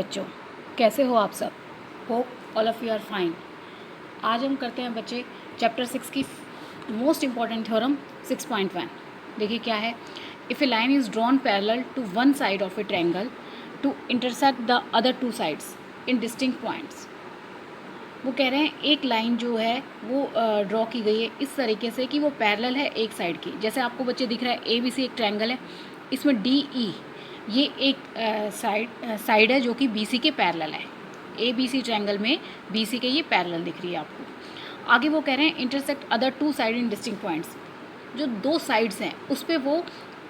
बच्चों, कैसे हो आप सब? Hope all of you are fine. आज हम करते हैं बच्चे चैप्टर 6 की मोस्ट इम्पॉर्टेंट थ्योरम 6.1। देखिए क्या है। If a line is drawn parallel to one side of a triangle to intersect the other two sides in distinct points. वो कह रहे हैं एक लाइन जो है वो ड्रॉ की गई है इस तरीके से कि वो पैरेलल है एक साइड की। जैसे आपको बच्चे दिख रहा है ABC एक ट्रायंगल है, इसमें DE ये एक साइड है जो कि BC के पैरेलल है। ABC ट्रायंगल में BC के ये पैरेलल दिख रही है आपको। आगे वो कह रहे हैं intersect other two side in distinct points. जो दो साइड्स हैं उस पर वो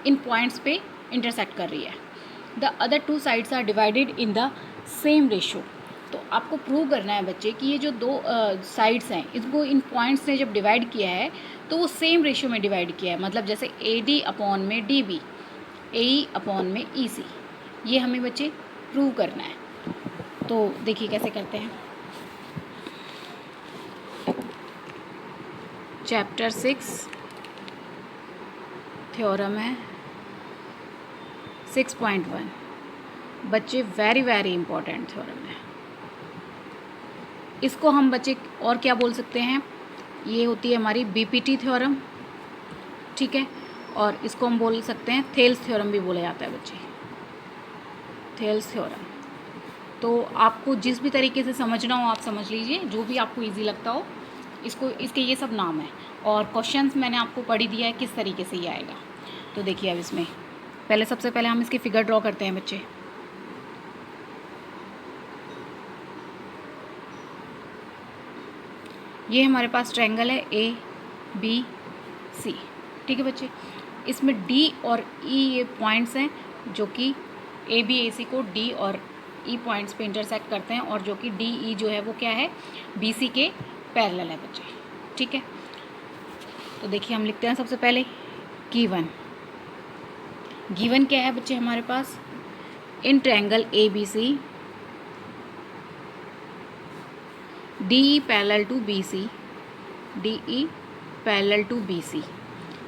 इन पॉइंट्स पे इंटरसेक्ट कर रही है। The other two sides are divided in the same ratio. तो आपको प्रूव करना है बच्चे कि ये जो दो साइड्स हैं इसको इन पॉइंट्स ने जब डिवाइड किया है तो वो सेम रेशो में डिवाइड किया है। मतलब जैसे AD अपॉन में DB, AE अपॉन में EC, ये हमें बच्चे प्रूव करना है। तो देखिए कैसे करते हैं। चैप्टर 6 थ्योरम है 6.1। बच्चे वेरी वेरी इंपॉर्टेंट थ्योरम है। इसको हम बच्चे और क्या बोल सकते हैं, ये होती है हमारी BPT थ्योरम, ठीक है। और इसको हम बोल सकते हैं थेल्स थ्योरम भी बोला जाता है बच्चे, थेल्स थ्योरम। तो आपको जिस भी तरीके से समझना हो आप समझ लीजिए, जो भी आपको इजी लगता हो। इसको इसके ये सब नाम है और क्वेश्चंस मैंने आपको पढ़ ही दिया है किस तरीके से ये आएगा। तो देखिए अब इसमें सबसे पहले हम इसकी फिगर ड्रॉ करते हैं बच्चे। ये हमारे पास ट्रायंगल है ABC, ठीक है बच्चे। इसमें D और E ये पॉइंट्स हैं जो कि ABAC को D और E पॉइंट्स पे इंटरसेक्ट करते हैं और जो कि DE जो है वो क्या है, BC के पैरेलल है बच्चे, ठीक है। तो देखिए हम लिखते हैं सबसे पहले गिवन क्या है बच्चे हमारे पास, इन triangle ABC DE parallel to BC, DE parallel to BC।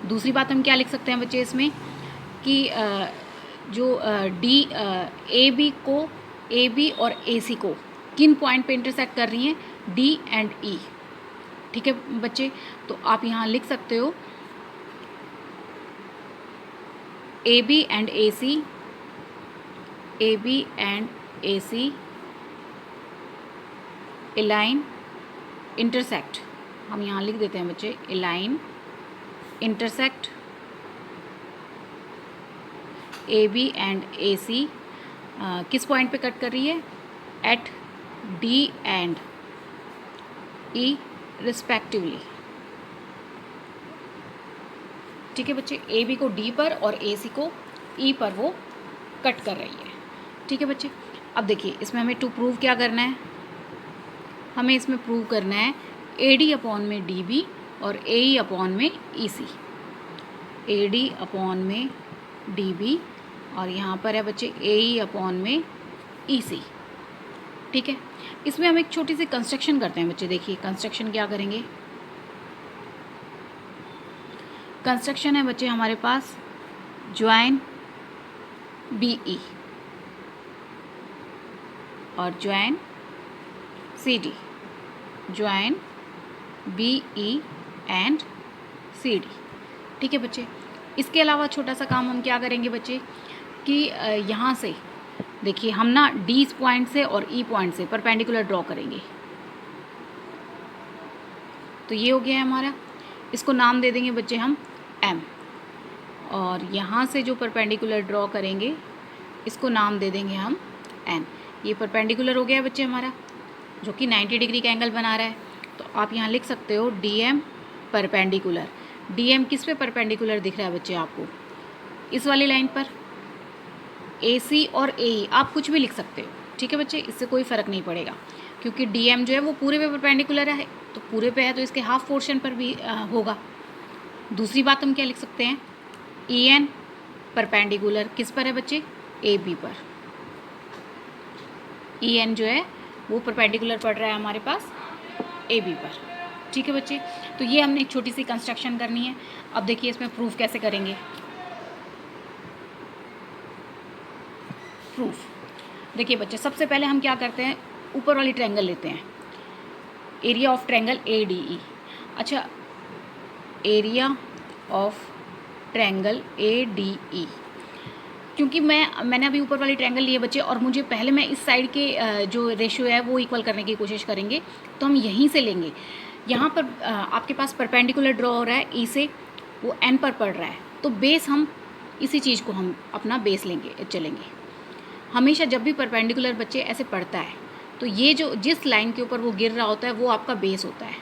दूसरी बात हम क्या लिख सकते हैं बच्चे इसमें कि जो AB को, AB और AC को किन पॉइंट पे इंटरसेक्ट कर रही हैं, D एंड E, ठीक है बच्चे। तो आप यहाँ लिख सकते हो AB and AC, AB and AC a line intersect. हम यहाँ लिख देते हैं बच्चे a line intersect AB and AC किस पॉइंट पे कट कर रही है, at D and E respectively, ठीक है बच्चे। AB को D पर और AC को E पर वो कट कर रही है, ठीक है बच्चे। अब देखिए इसमें हमें टू प्रूव क्या करना है, हमें इसमें प्रूव करना है AD अपॉन में DB और AE अपॉन में EC। AD अपॉन में DB और यहाँ पर है बच्चे AE अपॉन में EC, ठीक है। इसमें हम एक छोटी सी कंस्ट्रक्शन करते हैं बच्चे। देखिए कंस्ट्रक्शन क्या करेंगे, कंस्ट्रक्शन है बच्चे हमारे पास ज्वाइन BE और join CD, join BE and CD, ठीक है बच्चे। इसके अलावा छोटा सा काम हम क्या करेंगे बच्चे कि यहाँ से देखिए हम ना D पॉइंट से और E पॉइंट से परपेंडिकुलर ड्रॉ करेंगे। तो ये हो गया है हमारा, इसको नाम दे देंगे बच्चे हम M। और यहाँ से जो परपेंडिकुलर ड्रॉ करेंगे इसको नाम दे देंगे हम N। ये परपेंडिकुलर हो गया है बच्चे हमारा, जो कि 90 डिग्री का एंगल बना रहा है। तो आप यहाँ लिख सकते हो DM परपेंडिकुलर। DM किस पे परपेंडिकुलर दिख रहा है बच्चे आपको, इस वाली लाइन पर। AC और AE आप कुछ भी लिख सकते हो, ठीक है बच्चे, इससे कोई फ़र्क नहीं पड़ेगा क्योंकि DM जो है वो पूरे पे परपेंडिकुलर है। तो पूरे पे है तो इसके हाफ पोर्शन पर भी होगा। दूसरी बात हम क्या लिख सकते हैं, EN परपेंडिकुलर किस पर है बच्चे, AB पर। EN जो है वो परपेंडिकुलर पड़ रहा है हमारे पास AB पर, ठीक है बच्चे। तो ये हमने एक छोटी सी कंस्ट्रक्शन करनी है। अब देखिए इसमें प्रूफ कैसे करेंगे। प्रूफ देखिए बच्चे, सबसे पहले हम क्या करते हैं, ऊपर वाली ट्रायंगल लेते हैं, एरिया ऑफ ट्रायंगल ADE। अच्छा, एरिया ऑफ ट्रायंगल ADE, क्योंकि मैंने अभी ऊपर वाली ट्रायंगल लिए बच्चे, और मुझे पहले मैं इस साइड के जो रेशियो है वो इक्वल करने की कोशिश करेंगे, तो हम यहीं से लेंगे। यहाँ पर आपके पास परपेंडिकुलर ड्रॉ हो रहा है, ई से वो N पर पड़ रहा है, तो बेस हम इसी चीज़ को हम अपना बेस लेंगे, चलेंगे। हमेशा जब भी परपेंडिकुलर बच्चे ऐसे पड़ता है तो ये जो जिस लाइन के ऊपर वो गिर रहा होता है वो आपका बेस होता है,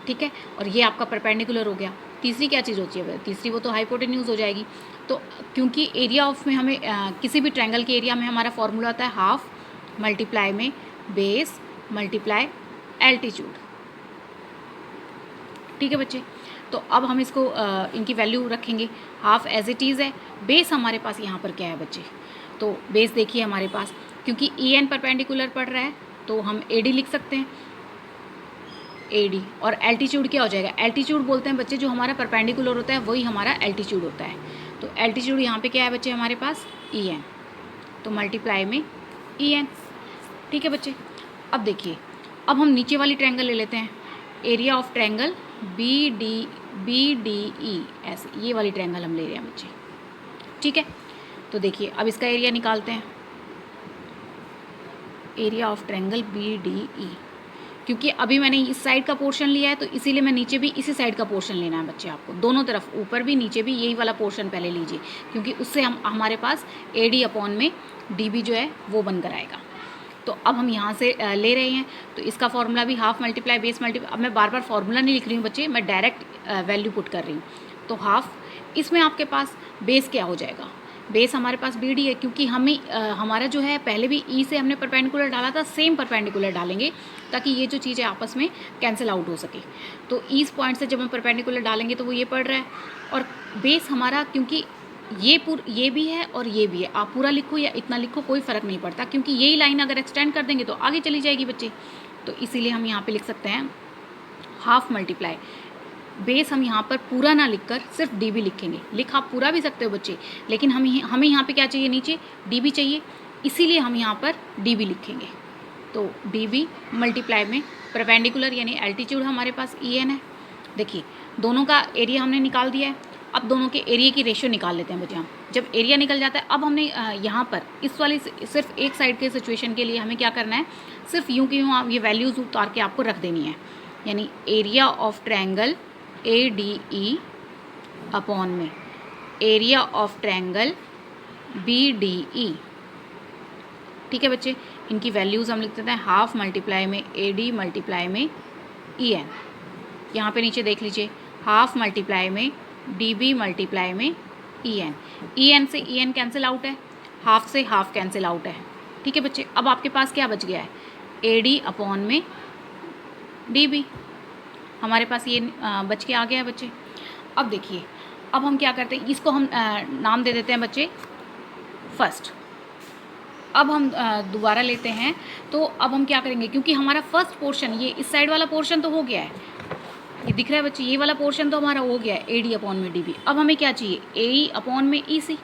ठीक है। और ये आपका परपेंडिकुलर हो गया। तीसरी क्या चीज़ होती है, तीसरी वो तो हाइपोटेन्यूज हो जाएगी। तो क्योंकि एरिया ऑफ में हमें किसी भी ट्रायंगल के एरिया में हमारा फॉर्मूला होता है हाफ मल्टीप्लाई में बेस मल्टीप्लाई एल्टीट्यूड, ठीक है बच्चे। तो अब हम इसको इनकी वैल्यू रखेंगे, हाफ एज इट इज़ है, बेस हमारे पास यहाँ पर क्या है बच्चे, तो बेस देखिए हमारे पास, क्योंकि EN परपेंडिकुलर पड़ रहा है तो हम AD लिख सकते हैं, AD। और एल्टीट्यूड क्या हो जाएगा, एल्टीट्यूड बोलते हैं बच्चे जो हमारा परपेंडिकुलर होता है वही हमारा एल्टीट्यूड होता है। तो एल्टीट्यूड यहाँ पे क्या है बच्चे हमारे पास, EN, तो मल्टीप्लाई में EN, ठीक है बच्चे। अब देखिए, अब हम नीचे वाली ट्रायंगल ले लेते हैं, एरिया ऑफ ट्रायंगल BDE, ऐसे ये वाली ट्रायंगल हम ले रहे हैं बच्चे, ठीक है। तो देखिए अब इसका एरिया निकालते हैं, एरिया ऑफ ट्रायंगल BDE, क्योंकि अभी मैंने इस साइड का पोर्शन लिया है तो इसीलिए मैं नीचे भी इसी साइड का पोर्शन लेना है बच्चे आपको, दोनों तरफ, ऊपर भी नीचे भी यही वाला पोर्शन पहले लीजिए, क्योंकि उससे हमारे पास AD अपॉन में DB जो है वो बनकर आएगा। तो अब हम यहाँ से ले रहे हैं, तो इसका फॉर्मूला भी हाफ मल्टीप्लाई बेस मल्टीप्लाई, अब मैं बार बार फॉर्मूला नहीं लिख रही हूँ बच्चे, मैं डायरेक्ट वैल्यू पुट कर रही हूँ। तो हाफ, इसमें आपके पास बेस क्या हो जाएगा, बेस हमारे पास BD है, क्योंकि हमें हमारा जो है पहले भी E से हमने परपेंडिकुलर डाला था, सेम परपेंडिकुलर डालेंगे ताकि ये जो चीज़ें आपस में कैंसिल आउट हो सके। तो इस पॉइंट से जब हम परपेंडिकुलर डालेंगे तो वो ये पड़ रहा है, और बेस हमारा, क्योंकि ये भी है और ये भी है, आप पूरा लिखो या इतना लिखो कोई फ़र्क नहीं पड़ता, क्योंकि यही लाइन अगर एक्सटेंड कर देंगे तो आगे चली जाएगी बच्चे। तो इसीलिए हम यहाँ पे लिख सकते हैं हाफ मल्टीप्लाई बेस, हम यहाँ पर पूरा ना लिखकर सिर्फ DB लिखेंगे, लिख आप पूरा भी सकते हो बच्चे, लेकिन हमें यहाँ पे क्या चाहिए, नीचे DB चाहिए, इसीलिए हम यहाँ पर DB लिखेंगे। तो DB मल्टीप्लाई में परपेंडिकुलर यानी एल्टीट्यूड हमारे पास EN है। देखिए दोनों का एरिया हमने निकाल दिया है, अब दोनों के एरिया की रेशियो निकाल लेते हैं बच्चे हम। जब एरिया निकल जाता है, अब हमने यहाँ पर इस वाली सिर्फ एक साइड के सिचुएशन के लिए हमें क्या करना है, सिर्फ यूँ की यूँ आप ये वैल्यूज़ उतार के आपको रख देनी है, यानी area of triangle ADE upon में एरिया ऑफ ट्रायंगल BDE, ठीक है बच्चे। इनकी वैल्यूज़ हम लिख देते हैं हाफ मल्टीप्लाई में AD मल्टीप्लाई में EN, यहाँ पे नीचे देख लीजिए हाफ मल्टीप्लाई में DB मल्टीप्लाई में EN से EN कैंसिल आउट है, हाफ से हाफ कैंसिल आउट है, ठीक है बच्चे। अब आपके पास क्या बच गया है, AD अपॉन में DB, हमारे पास ये बच के आ गया है बच्चे। अब देखिए, अब हम क्या करते हैं, इसको हम नाम दे देते हैं बच्चे फर्स्ट। अब हम दोबारा लेते हैं, तो अब हम क्या करेंगे, क्योंकि हमारा फर्स्ट पोर्शन ये इस साइड वाला पोर्शन तो हो गया है, ये दिख रहा है बच्चे, ये वाला पोर्शन तो हमारा हो गया है AD अपॉन में DB। अब हमें क्या चाहिए, AE अपॉन में EC।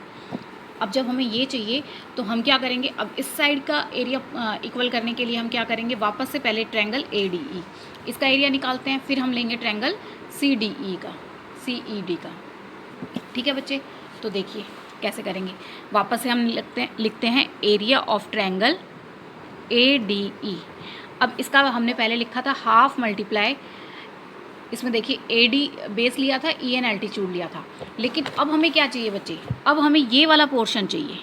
अब जब हमें ये चाहिए तो हम क्या करेंगे, अब इस साइड का एरिया इक्वल करने के लिए हम क्या करेंगे, वापस से पहले ट्रायंगल ADE, इसका एरिया निकालते हैं, फिर हम लेंगे ट्रायंगल CED का, ठीक है बच्चे। तो देखिए कैसे करेंगे, वापस से हम लिखते हैं एरिया ऑफ ट्रायंगल ADE। अब इसका हमने पहले लिखा था हाफ मल्टीप्लाई, इसमें देखिए AD बेस लिया था, EN एल्टीट्यूड लिया था, लेकिन अब हमें क्या चाहिए बच्चे, अब हमें ये वाला पोर्शन चाहिए।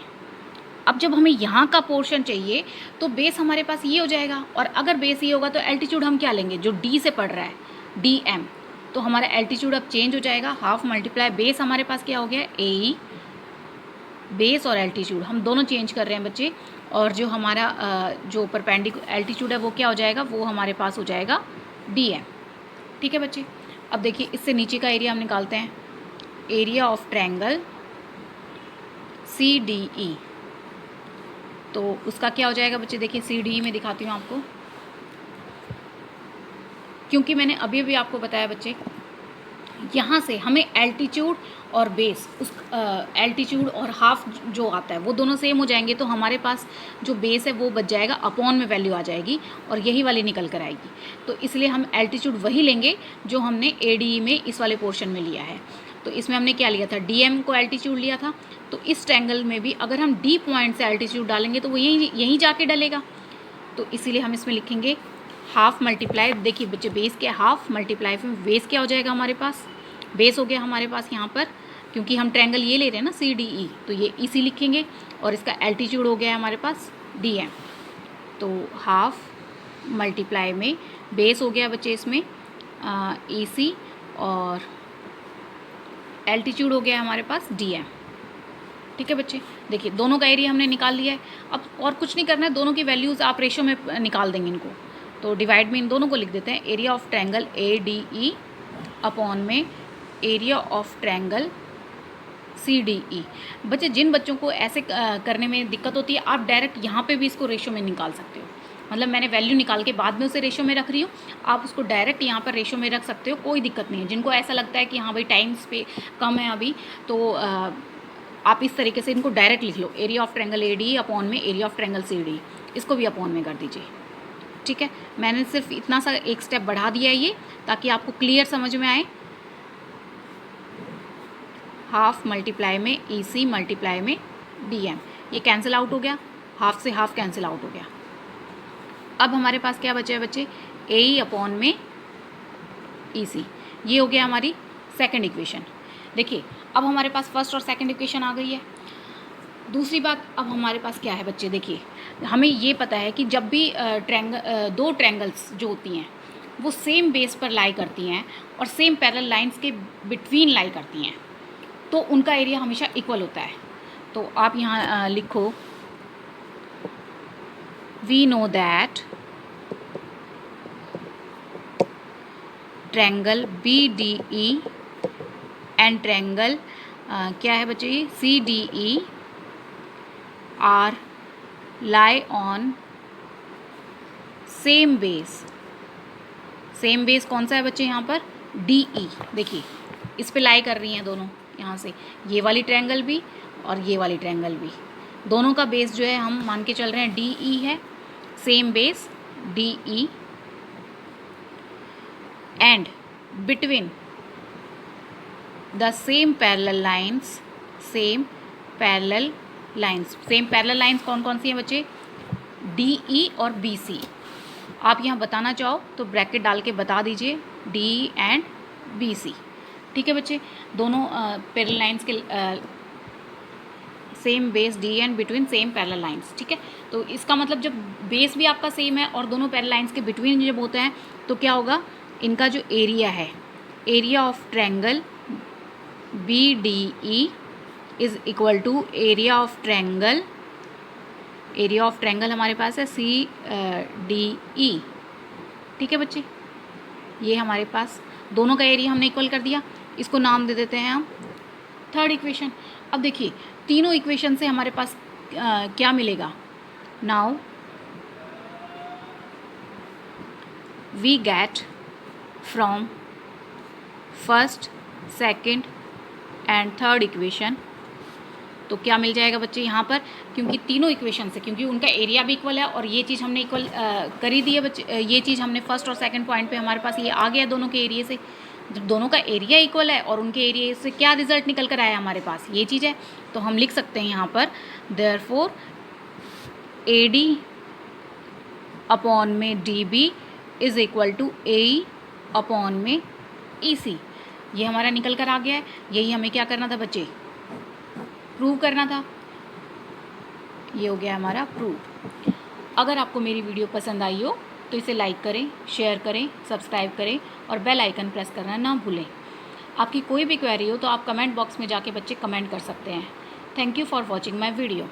अब जब हमें यहाँ का पोर्शन चाहिए तो बेस हमारे पास ये हो जाएगा, और अगर बेस ये होगा तो एल्टीट्यूड हम क्या लेंगे, जो D से पड़ रहा है DM, तो हमारा एल्टीट्यूड अब चेंज हो जाएगा, हाफ मल्टीप्लाई बेस हमारे पास क्या हो गया AE, बेस और एल्टीट्यूड हम दोनों चेंज कर रहे हैं बच्चे, और जो हमारा जो परपेंडिकुलर एल्टीट्यूड है वो क्या हो जाएगा, वो हमारे पास हो जाएगा DM, ठीक है बच्चे। अब देखिए इससे नीचे का एरिया हम निकालते हैं, एरिया ऑफ ट्रायंगल CDE, तो उसका क्या हो जाएगा बच्चे, देखिए CDE में दिखाती हूँ आपको, क्योंकि मैंने अभी अभी आपको बताया बच्चे यहाँ से हमें एल्टीट्यूड और बेस, उस एल्टीट्यूड और हाफ जो आता है वो दोनों सेम हो जाएंगे, तो हमारे पास जो बेस है वो बच जाएगा, अपॉन में वैल्यू आ जाएगी और यही वाली निकल कर आएगी। तो इसलिए हम एल्टीट्यूड वही लेंगे जो हमने ADE में इस वाले पोर्शन में लिया है। तो इसमें हमने क्या लिया था, DM को एल्टीट्यूड लिया था। तो इस ट्रायंगल में भी अगर हम D पॉइंट से एल्टीट्यूड डालेंगे तो वो यहीं जाके डलेगा। तो इसीलिए हम इसमें लिखेंगे हाफ मल्टीप्लाई, देखिए बच्चे बेस के हाफ मल्टीप्लाई में बेस क्या हो जाएगा हमारे पास, बेस हो गया हमारे पास यहाँ पर, क्योंकि हम ट्रायंगल ये ले रहे हैं ना CDE, तो ये इसी लिखेंगे और इसका एल्टीट्यूड हो गया है हमारे पास DM। तो हाफ मल्टीप्लाई में बेस हो गया बच्चे इसमें EC और एल्टीट्यूड हो गया हमारे पास DM। ठीक है बच्चे, देखिए दोनों का एरिया हमने निकाल लिया है। अब और कुछ नहीं करना है, दोनों की वैल्यूज़ आप रेशो में निकाल देंगे इनको। तो डिवाइड में इन दोनों को लिख देते हैं, area of triangle ADE upon में एरिया ऑफ ट्रायंगल CDE। बच्चे जिन बच्चों को ऐसे करने में दिक्कत होती है, आप डायरेक्ट यहाँ पे भी इसको रेशो में निकाल सकते हो। मतलब मैंने वैल्यू निकाल के बाद में उसे रेशो में रख रही हूँ, आप उसको डायरेक्ट यहाँ पर रेशो में रख सकते हो, कोई दिक्कत नहीं है। जिनको ऐसा लगता है कि हाँ भाई टाइम्स पे कम है अभी, तो आप इस तरीके से इनको डायरेक्ट लिख लो, area of triangle ADE upon में एरिया ऑफ ट्रायंगल CDE, इसको भी अपॉन में कर दीजिए। ठीक है, मैंने सिर्फ इतना सा एक स्टेप बढ़ा दिया है ये, ताकि आपको क्लियर समझ में आए। हाफ मल्टीप्लाई में EC मल्टीप्लाई में DM, ये कैंसिल आउट हो गया, हाफ से हाफ कैंसिल आउट हो गया। अब हमारे पास क्या बचा है बच्चे, AE अपॉन में EC, ये हो गया हमारी सेकंड इक्वेशन। देखिए अब हमारे पास फर्स्ट और सेकंड इक्वेशन आ गई है। दूसरी बात अब हमारे पास क्या है बच्चे, देखिए हमें ये पता है कि जब भी दो ट्रायंगल्स जो होती हैं वो सेम बेस पर लाई करती हैं और सेम पैरेलल लाइंस के बिटवीन लाई करती हैं, तो उनका एरिया हमेशा इक्वल होता है। तो आप यहाँ लिखो, we know that triangle BDE and triangle क्या है बच्चे CDE are lie on same base. Same base कौन सा है बच्चे यहाँ पर, DE। देखिए इस पे लाई कर रही हैं दोनों, यहाँ से ये वाली ट्रायंगल भी और ये वाली ट्रायंगल भी, दोनों का बेस जो है हम मान के चल रहे हैं DE है, same base DE and between the same parallel lines, same parallel lines. Same parallel lines कौन कौन सी हैं बच्चे, DE और BC। आप यहाँ बताना चाहो तो ब्रैकेट डाल के बता दीजिए, DE एंड BC। ठीक है बच्चे, दोनों पैरेलल लाइंस के same base DE and between same parallel lines. ठीक है, तो इसका मतलब जब बेस भी आपका सेम है और दोनों पैरेलल लाइंस के बिटवीन जब होते हैं तो क्या होगा, इनका जो एरिया है, area of triangle BDE is equal to area of triangle, area of triangle हमारे पास है CDE। ठीक है बच्चे, ये हमारे पास दोनों का एरिया हमने इक्वल कर दिया, इसको नाम दे देते हैं हम थर्ड इक्वेशन। अब देखिए तीनों इक्वेशन से हमारे पास क्या मिलेगा, now we get from first second and third equation. तो क्या मिल जाएगा बच्चे यहाँ पर, क्योंकि तीनों इक्वेशन से, क्योंकि उनका एरिया भी इक्वल है और ये चीज़ हमने इक्वल करी दी है बच्चे, ये चीज़ हमने फर्स्ट और सेकंड पॉइंट पे हमारे पास ये आ गया दोनों के एरिया से। जब दोनों का एरिया इक्वल है और उनके एरिया से क्या रिजल्ट निकल कर आया हमारे पास, ये चीज़ है। तो हम लिख सकते हैं यहाँ पर देयरफॉर AD अपॉन में DB is equal to AE upon में EC। ये हमारा निकल कर आ गया है, यही हमें क्या करना था बच्चे, प्रूव करना था। ये हो गया हमारा प्रूव। अगर आपको मेरी वीडियो पसंद आई हो तो इसे लाइक करें, शेयर करें, सब्सक्राइब करें और बेल आइकन प्रेस करना ना भूलें। आपकी कोई भी क्वेरी हो तो आप कमेंट बॉक्स में जाके बच्चे कमेंट कर सकते हैं। Thank you for watching my video.